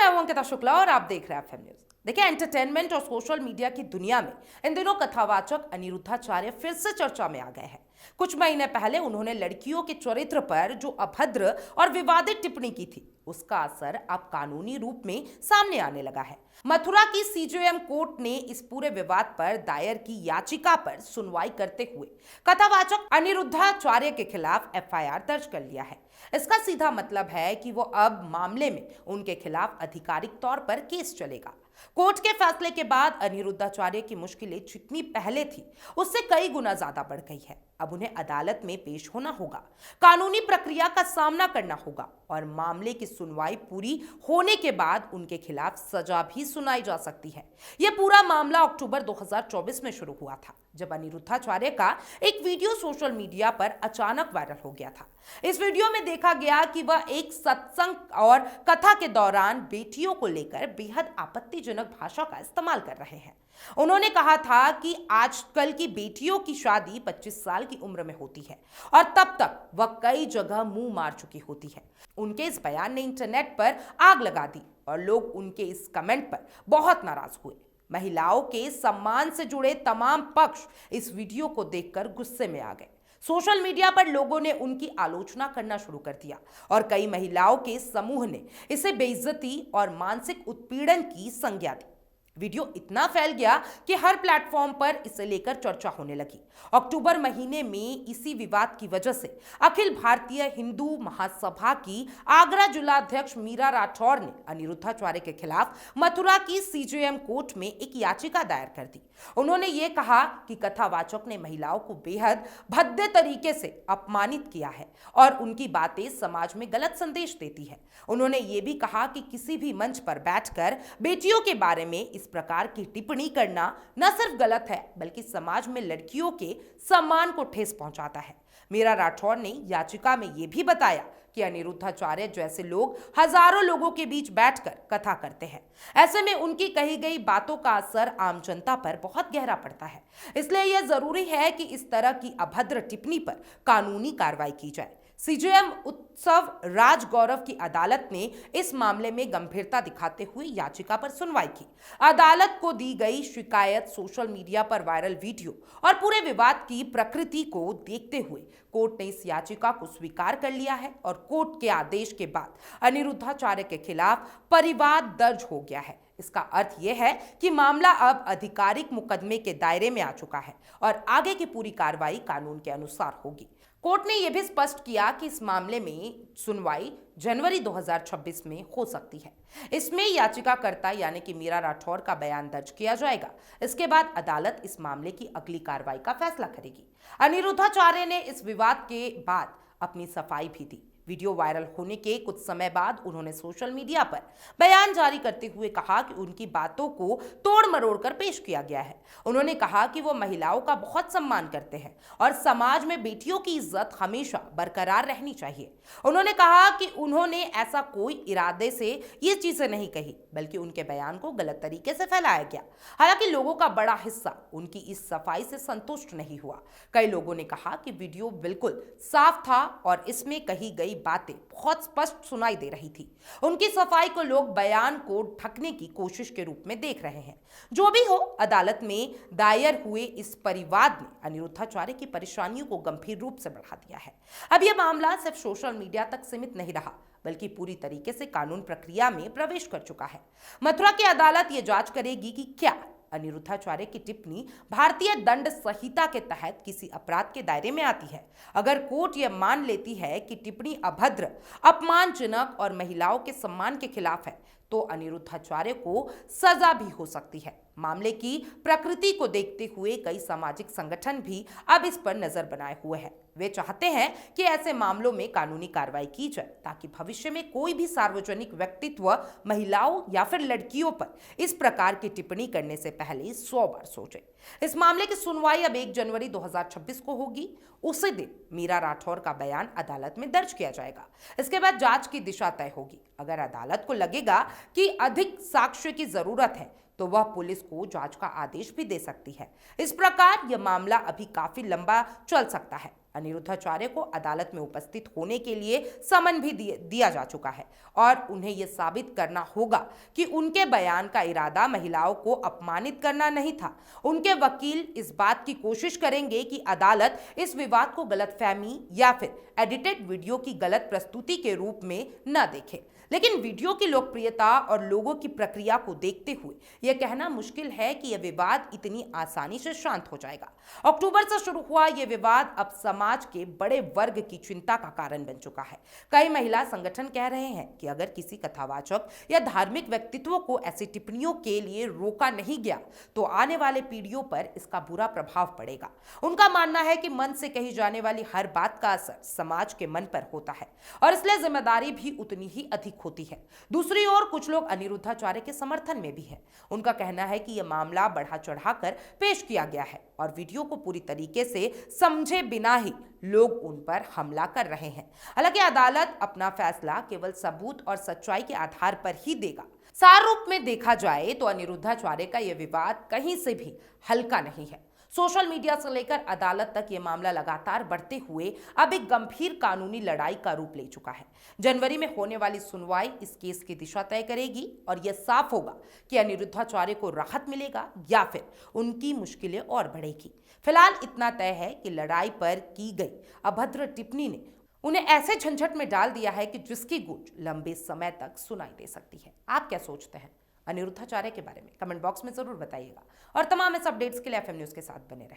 मैं हूं अंकिता शुक्ला और आप देख रहे हैं एफएम न्यूज। देखिए, एंटरटेनमेंट और सोशल मीडिया की दुनिया में इन दिनों कथावाचक अनिरुद्धाचार्य फिर से चर्चा में आ गए हैं। कुछ महीने पहले उन्होंने लड़कियों के चरित्र पर जो अभद्र और विवादित टिप्पणी की थी, उसका असर अब कानूनी रूप में सामने आने लगा है। मथुरा की सीजेएम कोर्ट ने इस पूरे विवाद पर दायर की याचिका पर सुनवाई करते हुए कथावाचक अनिरुद्धाचार्य के खिलाफ एफआईआर दर्ज कर लिया है। इसका सीधा मतलब है कि वो अब मामले में उनके खिलाफ आधिकारिक तौर पर केस चलेगा। कोर्ट के फैसले के बाद अनिरुद्धाचार्य की मुश्किलें जितनी पहले थी उससे कई गुना ज्यादा बढ़ गई है। अब उन्हें अदालत में पेश होना होगा, कानूनी प्रक्रिया का सामना करना होगा और मामले की सुनवाई पूरी होने के बाद उनके खिलाफ सजा भी सुनाई जा सकती है। यह पूरा मामला अक्टूबर 2024 में शुरू हुआ था, जब अनिरुद्धाचार्य का एक वीडियो सोशल मीडिया पर अचानक वायरल हो गया था। इस वीडियो में देखा गया कि वह एक सत्संग और कथा के दौरान बेटियों को लेकर बेहद आपत्तिजनक भाषा का इस्तेमाल कर रहे हैं। उन्होंने कहा था कि आजकल की बेटियों की शादी 25 साल की उम्र में होती है और तब तक वह कई जगह मुंह मार चुकी होती है। उनके इस बयान ने इंटरनेट पर आग लगा दी और लोग उनके इस कमेंट पर बहुत नाराज हुए। महिलाओं के सम्मान से जुड़े तमाम पक्ष इस वीडियो को देखकर गुस्से में आ गए। सोशल मीडिया पर लोगों ने उनकी आलोचना करना शुरू कर दिया और कई महिलाओं के समूह ने इसे बेइज्जती और मानसिक उत्पीड़न की संज्ञा दी। वीडियो इतना फैल गया कि हर प्लेटफॉर्म पर इसे लेकर चर्चा होने लगी। अक्टूबर महीने में इसी विवाद की वजह से अखिल भारतीय हिंदू महासभा की आगरा जिलाध्यक्ष मीरा राठौर ने अनिरुद्धाचार्य के खिलाफ मथुरा की सीजेएम कोर्ट में एक याचिका दायर कर दी। उन्होंने ये कहा कि कथावाचक ने महिलाओं को बेहद भद्दे तरीके से अपमानित किया है और उनकी बातें समाज में गलत संदेश देती है। उन्होंने ये भी कहा कि किसी भी मंच पर बैठकर बेटियों के बारे में इस प्रकार की टिप्पणी करना न सिर्फ गलत है, बल्कि समाज में लड़कियों के सम्मान को ठेस पहुंचाता है। मीरा राठौर ने याचिका में यह भी बताया कि अनिरुद्धाचार्य जैसे लोग हजारों लोगों के बीच बैठकर कथा करते हैं। ऐसे में उनकी कही गई बातों का असर आम जनता पर बहुत गहरा पड़ता है। इसलिए यह जरूरी है कि इस तरह की अभद्र टिप्पणी पर कानूनी कार्रवाई की जाए। सीजेएम उत्सव राज गौरव की अदालत ने इस मामले में गंभीरता दिखाते हुए याचिका पर सुनवाई की। अदालत को दी गई शिकायत, सोशल मीडिया पर वायरल वीडियो और पूरे विवाद की प्रकृति को देखते हुए कोर्ट ने इस याचिका को स्वीकार कर लिया है और कोर्ट के आदेश के बाद अनिरुद्धाचार्य के खिलाफ परिवाद दर्ज हो गया है। इसका अर्थ यह है कि मामला अब आधिकारिक मुकदमे के दायरे में आ चुका है और आगे की पूरी कार्रवाई कानून के अनुसार होगी। कोर्ट ने यह भी स्पष्ट किया कि इस मामले में सुनवाई जनवरी 2026 में हो सकती है। इसमें याचिकाकर्ता यानी कि मीरा राठौर का बयान दर्ज किया जाएगा। इसके बाद अदालत इस मामले की अगली कार्रवाई का फैसला करेगी। अनिरुद्धाचार्य ने इस विवाद के बाद अपनी सफाई भी दी। वीडियो वायरल होने के कुछ समय बाद उन्होंने सोशल मीडिया पर बयान जारी करते हुए कहा कि उनकी बातों को तोड़ मरोड़ कर पेश किया गया है। उन्होंने कहा कि वो महिलाओं का बहुत सम्मान करते हैं और समाज में बेटियों की इज्जत हमेशा बरकरार रहनी चाहिए। उन्होंने कहा कि उन्होंने ऐसा कोई इरादे से ये चीजें नहीं कही, बल्कि उनके बयान को गलत तरीके से फैलाया गया। हालांकि लोगों का बड़ा हिस्सा उनकी इस सफाई से संतुष्ट नहीं हुआ। कई लोगों ने कहा कि वीडियो बिल्कुल साफ था और इसमें कही गई बातें बहुत स्पष्ट सुनाई दे रही थी। उनकी सफाई को लोग बयान को ढकने की कोशिश के रूप में देख रहे हैं। जो भी हो, अदालत में दायर हुए इस परिवाद ने अनिरुद्धाचार्य की परेशानियों को गंभीर रूप से बढ़ा दिया है। अब यह मामला सिर्फ सोशल मीडिया तक सीमित नहीं रहा, बल्कि पूरी तरीके से कानून प्रक्रिया में प्रवेश कर चुका है। मथुरा की अदालत यह जांच करेगी कि क्या अनिरुद्धाचार्य की टिप्पणी भारतीय दंड संहिता के तहत किसी अपराध के दायरे में आती है। अगर कोर्ट यह मान लेती है कि टिप्पणी अभद्र, अपमानजनक और महिलाओं के सम्मान के खिलाफ है, तो अनिरुद्धाचार्य को सजा भी हो सकती है। मामले की प्रकृति को देखते हुए कई सामाजिक संगठन भी अब इस पर नजर बनाए हुए हैं। वे चाहते हैं कि ऐसे मामलों में कानूनी कार्रवाई की जाए ताकि भविष्य में कोई भी सार्वजनिक व्यक्तित्व महिलाओं या फिर लड़कियों पर इस प्रकार की टिप्पणी करने से पहले 100 बार सोचे। इस मामले की सुनवाई अब 1 जनवरी 2026 को होगी। उसी दिन मीरा राठौर का बयान अदालत में दर्ज किया जाएगा। इसके बाद जांच की दिशा तय होगी। अगर अदालत को लगेगा कि अधिक साक्ष्य की जरूरत है तो वह पुलिस को जांच का आदेश भी दे सकती है। इस प्रकार यह मामला अभी काफी लंबा चल सकता है। अनिरुद्धाचार्य को अदालत में उपस्थित होने के लिए समन भी दिया जा चुका है और उन्हें यह साबित करना होगा कि उनके बयान का इरादा महिलाओं को अपमानित करना नहीं था। उनके वकील इस बात की कोशिश करेंगे कि अदालत इस विवाद को गलतफहमी या फिर एडिटेड वीडियो की गलत प्रस्तुति के रूप में न देखे। लेकिन वीडियो की लोकप्रियता और लोगों की प्रक्रिया को देखते हुए यह कहना मुश्किल है कि यह विवाद इतनी आसानी से शांत हो जाएगा। अक्टूबर से शुरू हुआ यह विवाद अब समाज के बड़े वर्ग की चिंता का कारण बन चुका है। कई महिला संगठन कह रहे हैं कि अगर किसी कथावाचक या धार्मिक व्यक्तित्व को ऐसी टिप्पणियों के लिए रोका नहीं गया तो आने वाले पीढ़ियों पर इसका बुरा प्रभाव पड़ेगा। उनका मानना है कि मन से कही जाने वाली हर बात का असर समाज के मन पर होता है और इसलिए जिम्मेदारी भी उतनी ही अधिक होती है। दूसरी ओर कुछ लोग अनिरुद्धाचार्य के समर्थन में भी हैं। उनका कहना है कि यह मामला बढ़ा चढ़ाकर पेश किया गया है और वीडियो को पूरी तरीके से समझे बिना ही लोग उन पर हमला कर रहे हैं। हालांकि अदालत अपना फैसला केवल सबूत और सच्चाई के आधार पर ही देगा। सार रूप में देखा जाए तो अनिरुद्धाचार्य का यह विवाद कहीं से भी हल्का नहीं है। सोशल मीडिया से लेकर अदालत तक ये मामला लगातार बढ़ते हुए अब एक गंभीर कानूनी लड़ाई का रूप ले चुका है। जनवरी में होने वाली सुनवाई इस केस की दिशा तय करेगी और यह साफ होगा कि अनिरुद्धाचार्य को राहत मिलेगा या फिर उनकी मुश्किलें और बढ़ेगी। फिलहाल इतना तय है कि लड़ाई पर की गई अभद्र टिप्पणी ने उन्हें ऐसे झंझट में डाल दिया है कि जिसकी गूंज लंबे समय तक सुनाई दे सकती है। आप क्या सोचते हैं अनिरुद्धाचार्य के बारे में? कमेंट बॉक्स में जरूर बताइएगा और तमाम इस अपडेट्स के लिए एफएम न्यूज़ के साथ बने रहें।